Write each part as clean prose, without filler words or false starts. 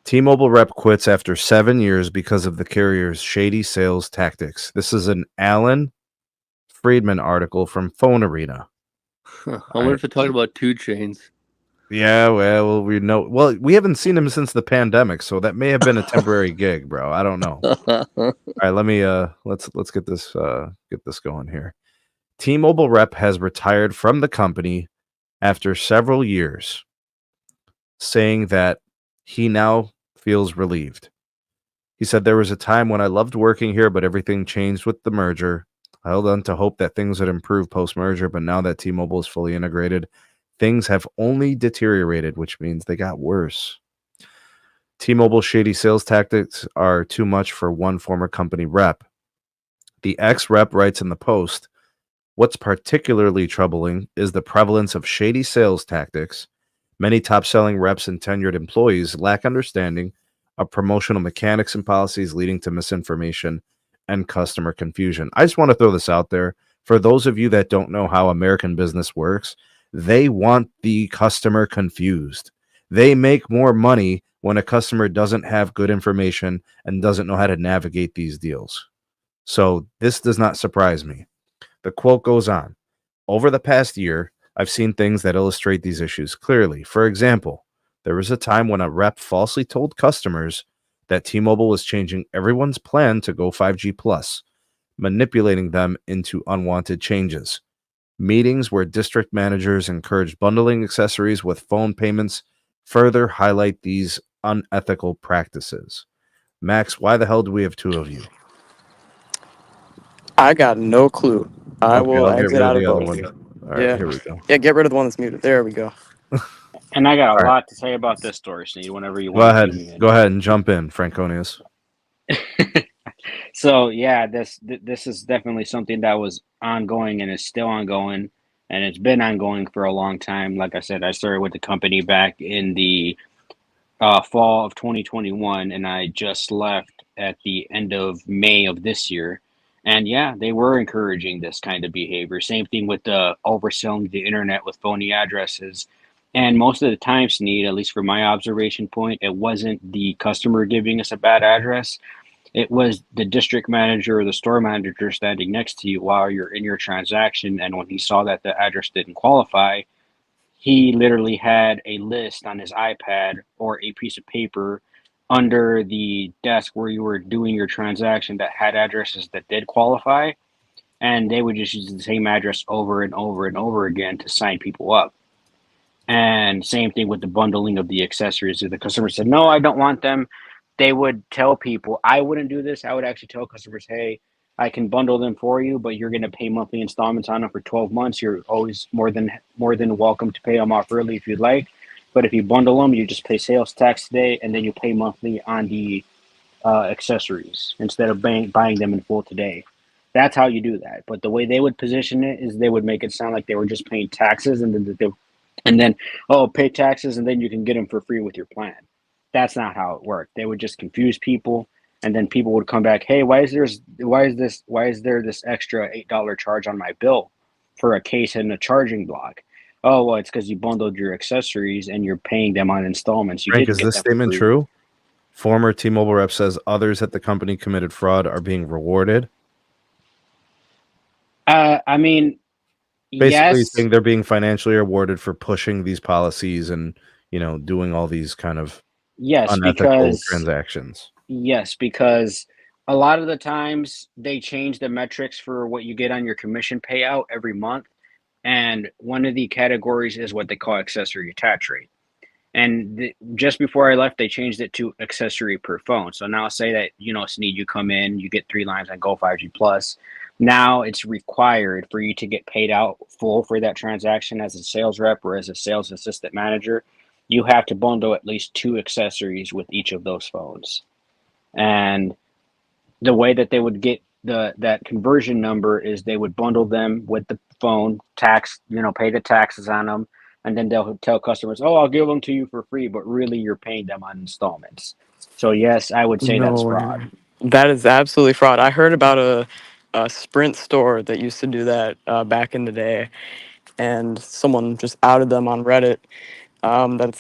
T-Mobile rep quits after 7 years because of the carrier's shady sales tactics. This is an Alan Friedman article from Phone Arena. I wonder if they're talking about 2 Chainz. Yeah, well, we know. Well, we haven't seen him since the pandemic, so that may have been a temporary gig, bro. I don't know. All right, let me let's get this going here. T-Mobile rep has retired from the company after several years, saying that he now feels relieved. He said, "There was a time when I loved working here, but everything changed with the merger. I held on to hope that things would improve post-merger, but now that T-Mobile is fully integrated, things have only deteriorated, which means they got worse. T-Mobile's shady sales tactics are too much for one former company rep." The ex-rep writes in the Post, "What's particularly troubling is the prevalence of shady sales tactics. Many top-selling reps and tenured employees lack understanding of promotional mechanics and policies, leading to misinformation and customer confusion." I just want to throw this out there. For those of you that don't know how American business works, they want the customer confused. They make more money when a customer doesn't have good information and doesn't know how to navigate these deals. So this does not surprise me. The quote goes on, "Over the past year, I've seen things that illustrate these issues clearly. For example, there was a time when a rep falsely told customers that T-Mobile was changing everyone's plan to go 5G plus, manipulating them into unwanted changes. Meetings where district managers encouraged bundling accessories with phone payments further highlight these unethical practices." Max, why the hell do we have two of you? I got no clue. I Okay, will I'll get exit rid of out of the other both. one. All right, Yeah. here we go. Yeah, get rid of the one that's muted. There we go. And I got a All right. lot to say about this story, Sneed, whenever you Go want to ahead. cue me in. Go ahead and jump in, Franconius. So yeah, this is definitely something that was ongoing and is still ongoing, and it's been ongoing for a long time. Like I said, I started with the company back in the fall of 2021, and I just left at the end of May of this year. And yeah, they were encouraging this kind of behavior. Same thing with the overselling the internet with phony addresses. And most of the time, Sneed, at least from my observation point, it wasn't the customer giving us a bad address. It was the district manager or the store manager standing next to you while you're in your transaction. And when he saw that the address didn't qualify, he literally had a list on his iPad or a piece of paper under the desk where you were doing your transaction that had addresses that did qualify. And they would just use the same address over and over and over again to sign people up. And same thing with the bundling of the accessories. If the customer said, "No, I don't want them," they would tell people, I wouldn't do this. I would actually tell customers, "Hey, I can bundle them for you, but you're going to pay monthly installments on them for 12 months. You're always more than welcome to pay them off early if you'd like. But if you bundle them, you just pay sales tax today, and then you pay monthly on the accessories instead of buying them in full today." That's how you do that. But the way they would position it is they would make it sound like they were just paying taxes, and then oh, pay taxes and then you can get them for free with your plan. That's not how it worked. They would just confuse people, and then people would come back, "Hey, why is there this extra $8 charge on my bill for a case and a charging block?" "Oh, well, it's because you bundled your accessories and you're paying them on installments. You Frank, didn't is get this them for statement free." true? Former T-Mobile rep says others at the company committed fraud are being rewarded. I mean, Basically yes. saying they're being financially rewarded for pushing these policies and, doing all these kind of Yes, unethical because transactions. a lot of the times they change the metrics for what you get on your commission payout every month. And one of the categories is what they call accessory attach rate. And just before I left, they changed it to accessory per phone. So now say that, Sneed, you come in, you get 3 lines on Go 5G Plus. Now it's required for you to get paid out full for that transaction as a sales rep or as a sales assistant manager. You have to bundle at least 2 accessories with each of those phones. And the way that they would get that conversion number is they would bundle them with the phone, pay the taxes on them, and then they'll tell customers, "Oh, I'll give them to you for free," but really you're paying them on installments. So yes, I would say that's No fraud. way. That is absolutely fraud. I heard about a Sprint store that used to do that back in the day, and someone just outed them on Reddit.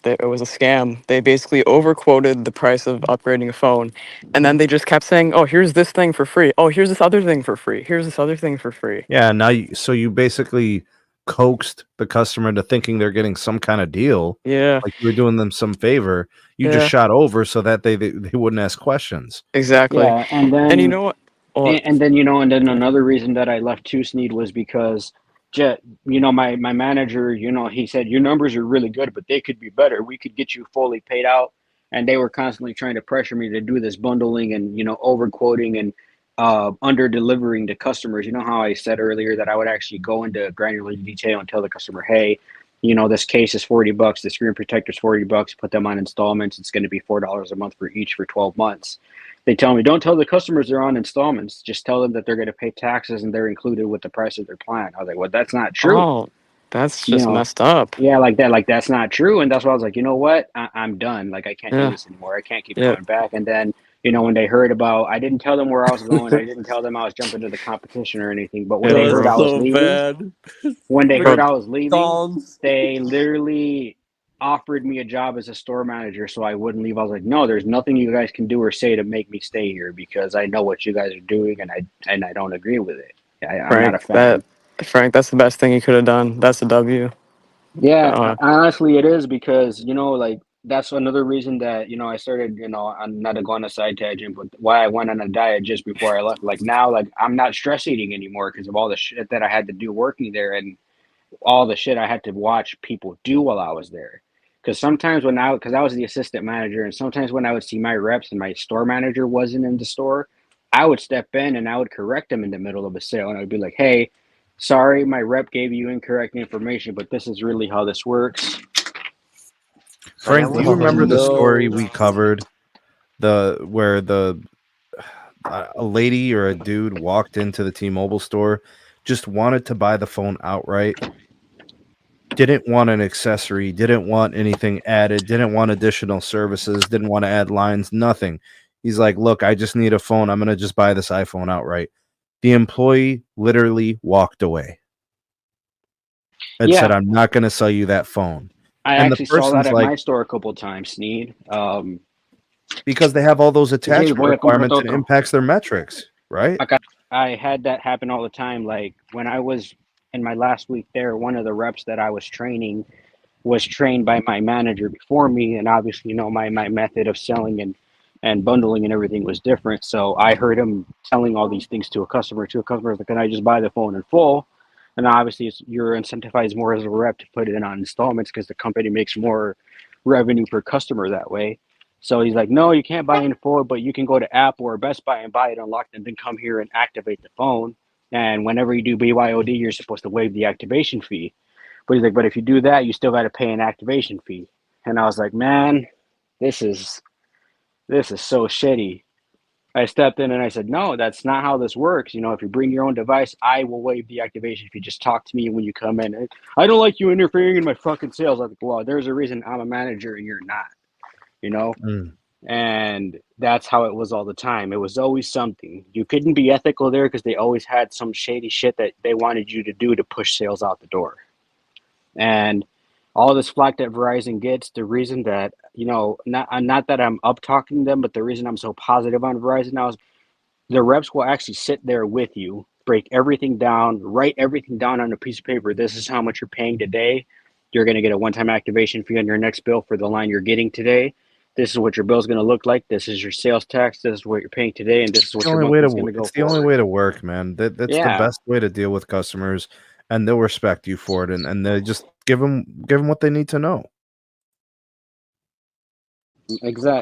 it was a scam. They basically overquoted the price of upgrading a phone, and then they just kept saying, "Oh, here's this thing for free. Oh, here's this other thing for free. Here's this other thing for free." Yeah, now you basically coaxed the customer into thinking they're getting some kind of deal, Yeah, like you were doing them some favor. You just yeah, shot over so that they wouldn't ask questions. exactly. Yeah, and And you then know what? Well, and then another reason that I left Two Sneed was because Jet, my manager, he said your numbers are really good, but they could be better. We could get you fully paid out, and they were constantly trying to pressure me to do this bundling and over quoting and under delivering to customers. You know how I said earlier that I would actually go into granular detail and tell the customer, hey, this case is $40, the screen protector is $40. Put them on installments. It's going to be $4 a month for each for 12 months. They tell me, don't tell the customers they're on installments. Just tell them that they're going to pay taxes and they're included with the price of their plan. I was like, well, that's not true. oh, that's You just know, messed up. yeah, like that, like that's not true. And that's why I was like, you know what? I'm done. Like, I can't do Yeah, this anymore. I can't keep yeah. coming back. And then, when they heard about, I didn't tell them where I was going. I didn't tell them I was jumping to the competition or anything. But when Yeah, they Oh, heard that's bro. I was so leaving, bad. when they heard Bro, I was leaving, Songs. they literally offered me a job as a store manager so I wouldn't leave. I was like, no, there's nothing you guys can do or say to make me stay here because I know what you guys are doing and I don't agree with it. I'm not a Frank, fan. that's the best thing you could have done. That's a W. Yeah, Uh, honestly, it is because like that's another reason that I started. I'm not to go on a side tangent, but why I went on a diet just before I left. Like now, like I'm not stress eating anymore because of all the shit that I had to do working there and all the shit I had to watch people do while I was there. Because sometimes because I was the assistant manager, and sometimes when I would see my reps and my store manager wasn't in the store, I would step in and I would correct them in the middle of a sale, and I would be like, "Hey, sorry, my rep gave you incorrect information, but this is really how this works." But it Frank, do you was Oh remember the story no. we covered? Where a lady or a dude walked into the T-Mobile store, just wanted to buy the phone outright, didn't want an accessory, didn't want anything added, didn't want additional services, didn't want to add lines, nothing. He's like, "Look, I just need a phone. I'm going to just buy this iPhone outright." The employee literally walked away and said, yeah. "I'm not going to sell you that phone." I And the actually saw that person's at like, my store a couple times, Sneed. because they have all those Sí, attachment voy a comprar requirements, it otro. impacts their metrics, right? I had that happen all the time. Like when I was in my last week there, one of the reps that I was training was trained by my manager before me, and obviously, my method of selling and bundling and everything was different. So I heard him telling all these things to a customer. Like, can I just buy the phone in full? And obviously, you're incentivized more as a rep to put it in on installments because the company makes more revenue per customer that way. So he's like, no, you can't buy in full, but you can go to App or Best Buy and buy it unlocked and then come here and activate the phone. And whenever you do BYOD, you're supposed to waive the activation fee. But he's like, but if you do that, you still got to pay an activation fee. And I was like, man, this is so shitty. I stepped in and I said, no, that's not how this works. If you bring your own device, I will waive the activation if you just talk to me when you come in. I don't like you interfering in my fucking sales. I was like, well, there's a reason I'm a manager and you're not, you know? Mm. And that's how it was all the time. It was always something. You couldn't be ethical there because they always had some shady shit that they wanted you to do to push sales out the door. And all this flack that Verizon gets, the reason that, not that I'm up talking them, but the reason I'm so positive on Verizon now is the reps will actually sit there with you, break everything down, write everything down on a piece of paper. This is how much you're paying today. You're going to get a one-time activation fee on your next bill for the line you're getting today. This is what your bill's going to look like. This is your sales tax. This is what you're paying today, and this is what The your only way monthly to is going to go it's the only forward. way to work, man. That's the Yeah, best way to deal with customers, and they'll respect you for it, and they just give them what they need to know.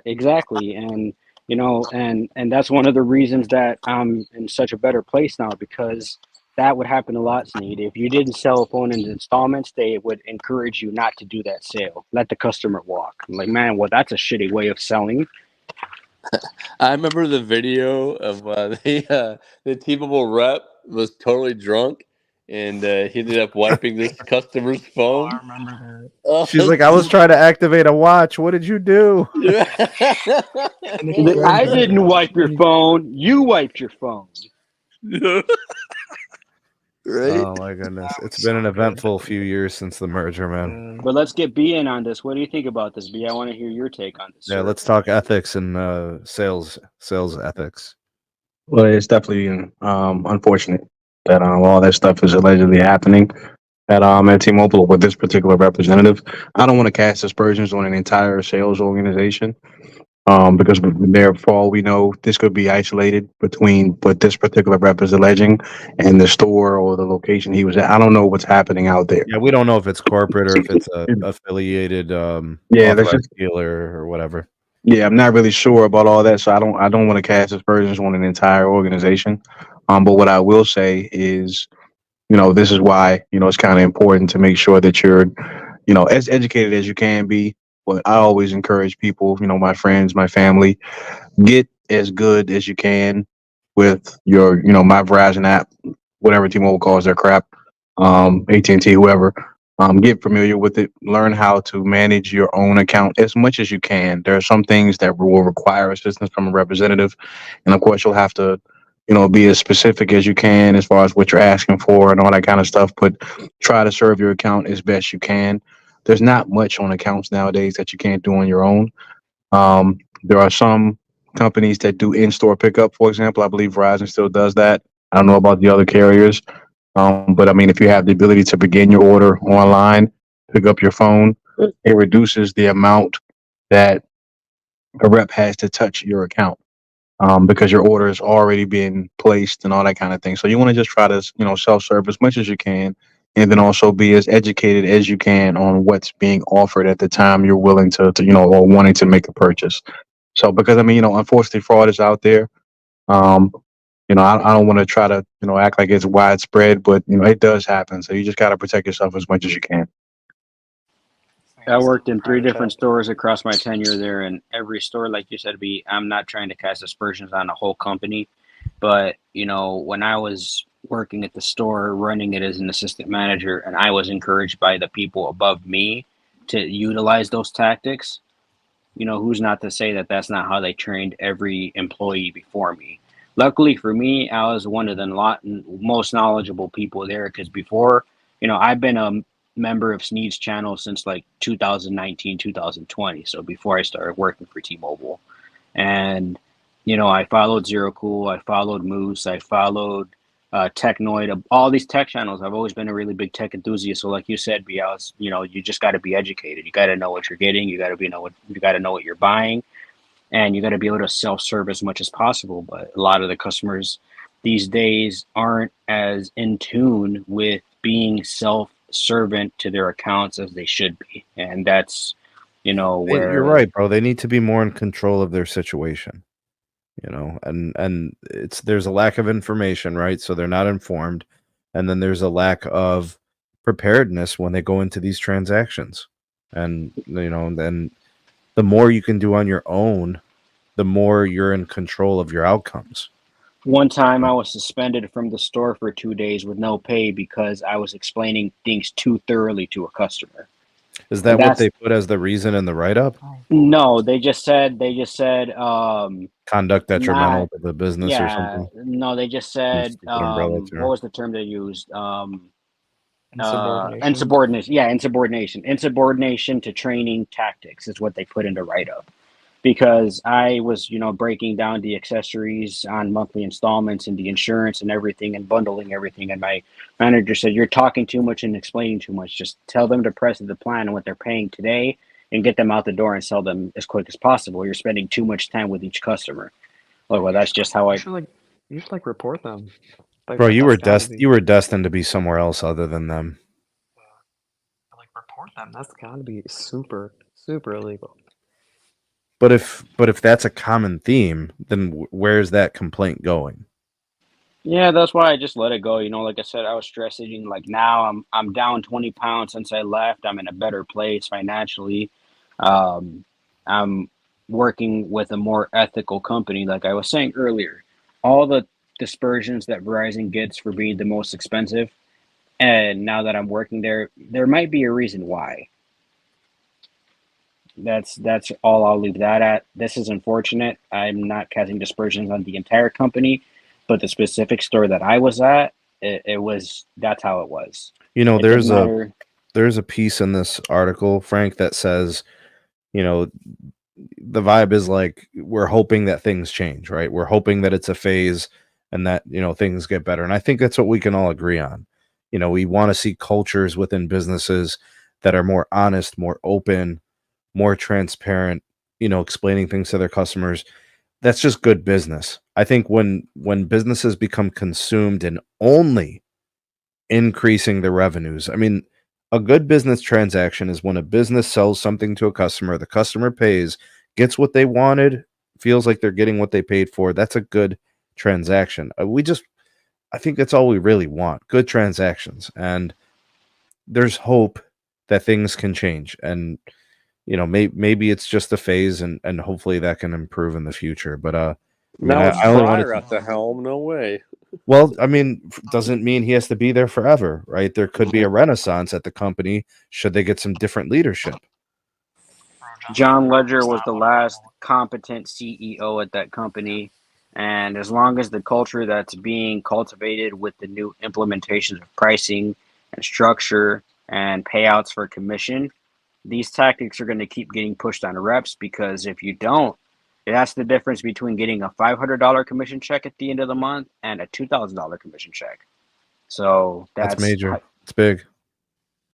exactly. And and that's one of the reasons that I'm in such a better place now because that would happen a lot, Sneed. If you didn't sell a phone in installments, they would encourage you not to do that sale. Let the customer walk. I'm like, man, well, that's a shitty way of selling. I remember the video of the T-Mobile rep was totally drunk, and he ended up wiping this customer's oh, I phone. remember Oh, She's like, "I was trying to activate a watch. What did you do?" that. And if you grabbed I didn't wipe your and phone. You wiped your phone. right? Oh my goodness. It's been an eventful few years since the merger, man. But let's get B in on this. What do you think about this, B? I want to hear your take on this. Yeah, sir. let's talk ethics and sales ethics. Well, it's definitely unfortunate that all that stuff is allegedly happening at T-Mobile with this particular representative. I don't want to cast aspersions on an entire sales organization because there, for all we know, this could be isolated between what this particular rep is alleging and the store or the location he was at. I don't know what's happening out there. Yeah, we don't know if it's corporate or if it's a affiliated Yeah, that's authorized just dealer or whatever. yeah. I'm not really sure about all that, so I don't want to cast aspersions on an entire organization. But what I will say is, this is why, it's kind of important to make sure that you're, as educated as you can be. But I always encourage people, my friends, my family, get as good as you can with your, my Verizon app, whatever T-Mobile calls their crap, AT&T, whoever. Get familiar with it. Learn how to manage your own account as much as you can. There are some things that will require assistance from a representative, and of course, you'll have to, be as specific as you can as far as what you're asking for and all that kind of stuff. But try to serve your account as best you can. There's not much on accounts nowadays that you can't do on your own. There are some companies that do in-store pickup, for example. I believe Verizon still does that. I don't know about the other carriers. But I mean, if you have the ability to begin your order online, pick up your phone, it reduces the amount that a rep has to touch your account because your order is already being placed and all that kind of thing. So you want to just try to, self-serve as much as you can, and then also be as educated as you can on what's being offered at the time you're willing to or wanting to make a purchase. So because I mean, unfortunately, fraud is out there. Um, I don't want to try to, act like it's widespread, but it does happen. So you just got to protect yourself as much as you can. I worked in 3 different stores across my tenure there, and every store, like you said, I'm not trying to cast aspersions on the whole company, but when I was working at the store, running it as an assistant manager, and I was encouraged by the people above me to utilize those tactics, who's not to say that that's not how they trained every employee before me. Luckily for me, I was one of the most knowledgeable people there because before, I've been a member of Sneed's channel since like 2019, 2020. So before I started working for T-Mobile. And, I followed Zero Cool, I followed Moose, I followed Technoid, all these tech channels. I've always been a really big tech enthusiast. So like you said, Biaz, you just got to be educated. You got to know what you're getting. You got to know what you're buying, and you got to be able to self-serve as much as possible. But a lot of the customers these days aren't as in tune with being self-servant to their accounts as they should be, and that's where You're right, bro. They need to be more in control of their situation. And there's a lack of information, right? So they're not informed, and then there's a lack of preparedness when they go into these transactions. And then the more you can do on your own, the more you're in control of your outcomes. One time I was suspended from the store for 2 days with no pay because I was explaining things too thoroughly to a customer. Is that what they put as the reason in the write-up? No, they just said Conduct detrimental to the business or yeah, something? no, they just said Umbrella what term. was the term they used? Insubordination. Insubordination. Yeah, insubordination. Insubordination to training tactics is what they put in the write-up. Because I was, breaking down the accessories on monthly installments and the insurance and everything and bundling everything. And my manager said, "You're talking too much and explaining too much. Just tell them to press the plan and what they're paying today and get them out the door and sell them as quick as possible. You're spending too much time with each customer." Well, that's just how You should report them. Bro, you were destined to be somewhere else other than them. Report them. That's gotta be super, super illegal. But if that's a common theme, then where's that complaint going? Yeah, that's why I just let it go. Like I said, I was stress eating. Like now, I'm down 20 pounds since I left. I'm in a better place financially. I'm working with a more ethical company. Like I was saying earlier, all the dispersions that Verizon gets for being the most expensive, and now that I'm working there might be a reason why. That's all I'll leave that at. This is unfortunate. I'm not casting dispersions on the entire company, but the specific store that I was at, it was, that's how it was. You know, It didn't matter. there's a piece in this article, Frank, that says, you know, the vibe is like we're hoping that things change, right? We're hoping that it's a phase and that, you know, things get better. And I think that's what we can all agree on. You know, we want to see cultures within businesses that are more honest, more open, more transparent, you know, explaining things to their customers. That's just good business. I think when businesses become consumed in only increasing the revenues. I mean, a good business transaction is when a business sells something to a customer, the customer pays, gets what they wanted, feels like they're getting what they paid for. That's a good transaction. I think that's all we really want, good transactions. And there's hope that things can change. And, you know, maybe it's just a phase and hopefully that can improve in the future. But, I mean, Now it's I only wanted Fryer to. at the helm. No way. Well, I mean, doesn't mean he has to be there forever, right? There could be a renaissance at the company should they get some different leadership. John Ledger was the last competent CEO at that company. And as long as the culture that's being cultivated with the new implementations of pricing and structure and payouts for commission, these tactics are going to keep getting pushed on reps, because if you don't, that's the difference between getting a $500 commission check at the end of the month and a $2,000 commission check. So That's major. It's big.